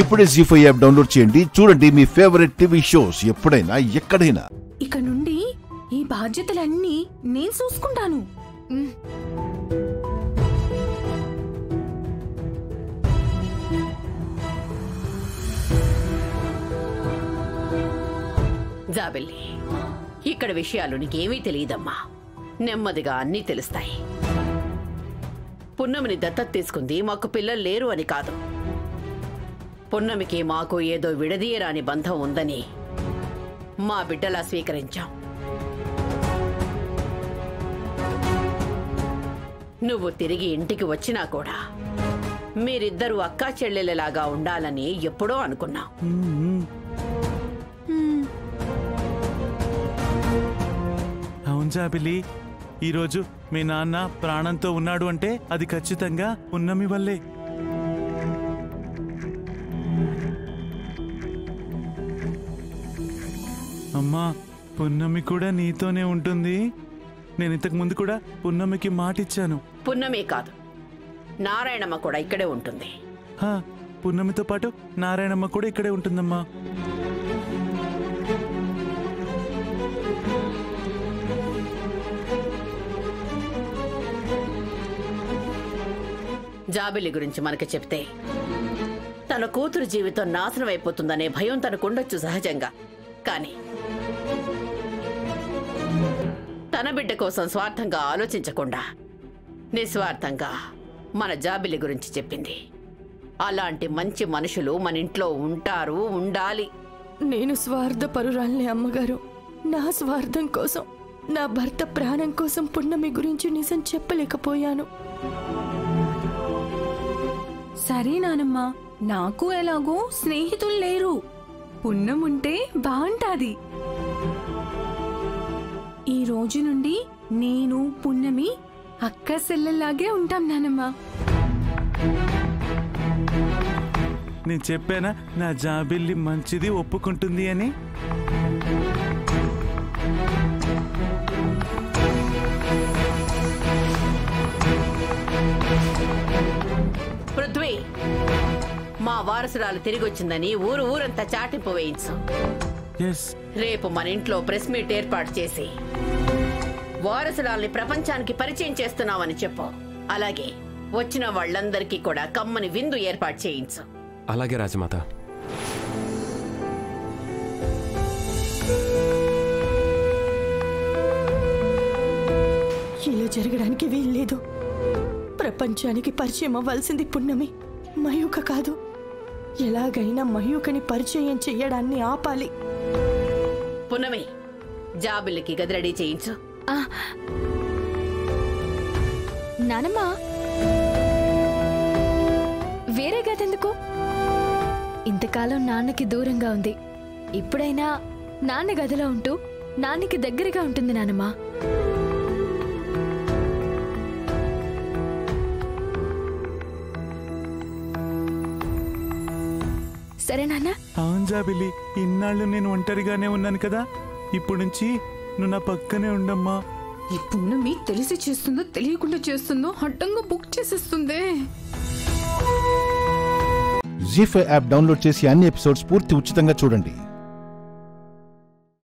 ఇప్పుడే జీ5 app download చేయండి. చూడండి మీ ఫేవరెట్ టీవీ షోస్ ఎప్పుడైనా ఎక్కడైనా. ఇక నుండి ఈ బాధ్యతలన్నీ నేను చూసుకుంటాను. జాబిల్లి, ఇక్కడ విషయాలు నీకేమీ తెలియదమ్మా. నెమ్మదిగా అన్నీ తెలుస్తాయి. పున్నమిని దత్తత తీసుకుంది మాకు పిల్లలు లేరు అని కాదు. పున్నమికి మాకు ఏదో విడదీయరాని బంధం ఉందని మా బిడ్డలా స్వీకరించాం. నువ్వు తిరిగి ఇంటికి వచ్చినా కూడా మీరిద్దరూ అక్కా చెల్లెలలాగా ఉండాలని ఎప్పుడో అనుకున్నాం. అవును జాబిలి, ఈరోజు మీ నాన్న ప్రాణంతో ఉన్నాడు అంటే అది ఖచ్చితంగా పున్నమి వల్లే. అమ్మా, పున్నమి కూడా నీతోనే ఉంటుంది. నేను ఇంతకు ముందు కూడా పున్నమికి మాటిచ్చాను. పున్నమి కాదు, నారాయణమ్మ కూడా ఇక్కడే ఉంటుంది. పున్నమితో పాటు నారాయణమ్మ కూడా ఇక్కడే ఉంటుందమ్మా. జాబిలి గురించి మనకి చెప్తే తన కూతురు జీవితం నాశనం అయిపోతుందనే భయం తనకుండొచ్చు సహజంగా. కానీ తన బిడ్డ కోసం స్వార్థంగా ఆలోచించకుండా నిస్వార్థంగా మన జాబిలి గురించి చెప్పింది. అలాంటి మంచి మనుషులు మన ఇంట్లో ఉంటారు, ఉండాలి. నేను స్వార్థపరురాల్ని అమ్మగారు. నా స్వార్థం కోసం, నా భర్త ప్రాణం కోసం పున్నమి గురించి నిజం చెప్పలేకపోయాను. సరే నానమ్మా, నాకు ఎలాగో స్నేహితులు లేరు. పున్నం ఉంటే బాగుంటాది. ఈ రోజు నుండి నేను పున్నమి అక్క సెల్లలాగే ఉంటాం నానమ్మా. నేను చెప్పానా నా జాబిల్లి మంచిది, ఒప్పుకుంటుంది అని. పృథ్వీ, మా వారసురాలు తిరిగొచ్చిందని ఊరంతా చాటింపు వేయించు. రేపు మన ఇంట్లో ప్రెస్ మీట్ ఏర్పాటు చేసి వారసురాల్ని ప్రపంచానికి పరిచయం చేస్తున్నామని చెప్పు. అలాగే వచ్చిన వాళ్ళందరికీ కూడా కమ్మని విందు ఏర్పాటు చేయించు. అలాగే రాజమాత. ఇలా జరగడానికి వీల్లేదు. ప్రపంచానికి పరిచయం అవ్వాల్సింది పున్నమి, మయూక కాదు. ఎలాగైనా మయూకని పరిచయం చెయ్యడాన్ని ఆపాలి. పున్నమి, జాబిల్లికి గది రెడీ చేయించు. నానమ్మా, వేరే గదెందుకు? ఇంతకాలం నాన్నకి దూరంగా ఉంది. ఇప్పుడైనా నాన్న గదిలో ఉంటూ నాన్నకి దగ్గరగా ఉంటుంది నానమ్మా. సరే నాన్న. అవును జాబిలి, ఇన్నాళ్ళు నేను ఒంటరిగానే ఉన్నాను కదా. ఇప్పుడు నుంచి నువ్వు నా పక్కనే ఉండమ్మా. ఈ పున్నమి తెలిసి చేస్తుందో తెలియకుండా చేస్తుందో అడ్డంగా బుక్ చేసేస్తుంది. జీ5 యాప్ డౌన్లోడ్ చేసి అన్ని ఎపిసోడ్స్ పూర్తి ఉచితంగా చూడండి.